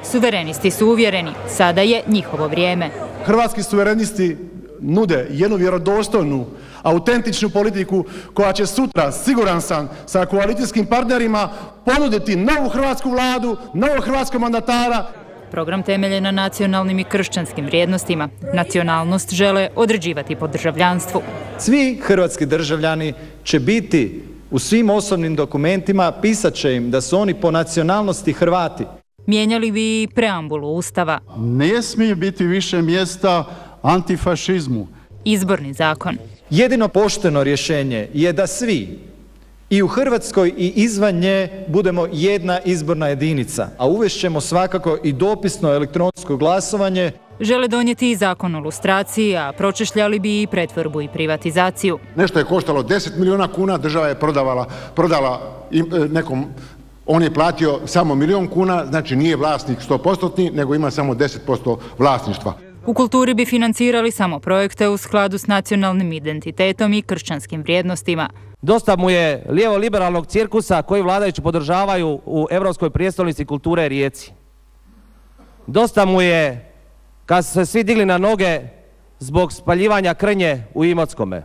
Suverenisti su uvjereni, sada je njihovo vrijeme. Hrvatski suverenisti nude jednu vjerodostojnu, autentičnu politiku koja će sutra, siguran sam, sa koalicijskim partnerima ponuditi novu hrvatsku vladu, novog hrvatskog mandatara. Program temelje na nacionalnim i kršćanskim vrijednostima. Nacionalnost žele određivati po državljanstvu. Svi hrvatski državljani će biti u svim osobnim dokumentima, pisat će im da su oni po nacionalnosti Hrvati. Mijenjali bi i preambulu Ustava. Ne smije biti više mjesta antifašizmu. Izborni zakon. Jedino pošteno rješenje je da svi, i u Hrvatskoj i izvan nje, budemo jedna izborna jedinica, a uvešćemo svakako i dopisno elektronsko glasovanje. Žele donijeti i zakon o lustraciji, a pročešljali bi i pretvorbu i privatizaciju. Nešto je koštalo 10 milijuna kuna, država je prodala nekom, on je platio samo 1 milijun kuna, znači nije vlasnik 100%, nego ima samo 10% vlasništva. U kulturi bi financirali samo projekte u skladu s nacionalnim identitetom i kršćanskim vrijednostima. Dosta mu je lijevo-liberalnog cirkusa koji vladajući podržavaju u Europskoj prijestolnici kulture Rijeci. Dosta mu je kad su se svi digli na noge zbog spaljivanja krnje u Imotskome.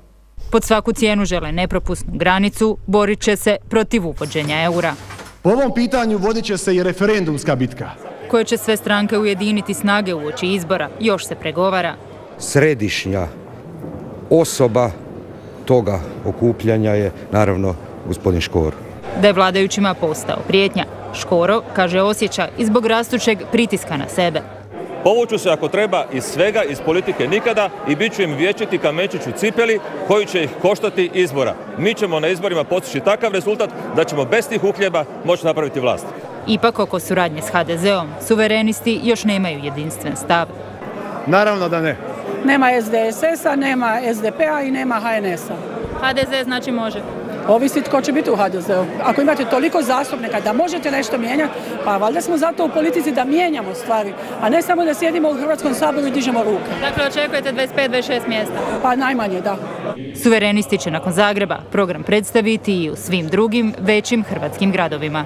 Pod svaku cijenu žele nepropusnu granicu, borit će se protiv uvođenja eura. Po ovom pitanju vodit će se i referendumska bitka. Koje će sve stranke ujediniti snage uoči izbora, još se pregovara. Središnja osoba toga okupljanja je naravno gospodin Škoro. Da je vladajućima postao prijetnja, Škoro, kaže, osjeća i zbog rastućeg pritiska na sebe. Povuću se ako treba iz svega, iz politike nikada i bit ću im vječiti kamenčić u cipeli koji će ih koštati izbora. Mi ćemo na izborima postići takav rezultat da ćemo bez tih uhljeba moći napraviti vlast. Ipak oko suradnje s HDZ-om, suverenisti još nemaju jedinstven stav. Naravno da ne. Nema SDSS-a, nema SDP-a i nema HNS-a. HDZ znači može? Ovisi tko će biti u HDZ-u. Ako imate toliko zastupnika da možete nešto mijenjati, pa valjda smo zato u politici da mijenjamo stvari, a ne samo da sjedimo u Hrvatskom saboru i dižemo ruke. Dakle, očekujete 25-26 mjesta? Pa najmanje, da. Suverenisti će nakon Zagreba program predstaviti i u svim drugim većim hrvatskim gradovima.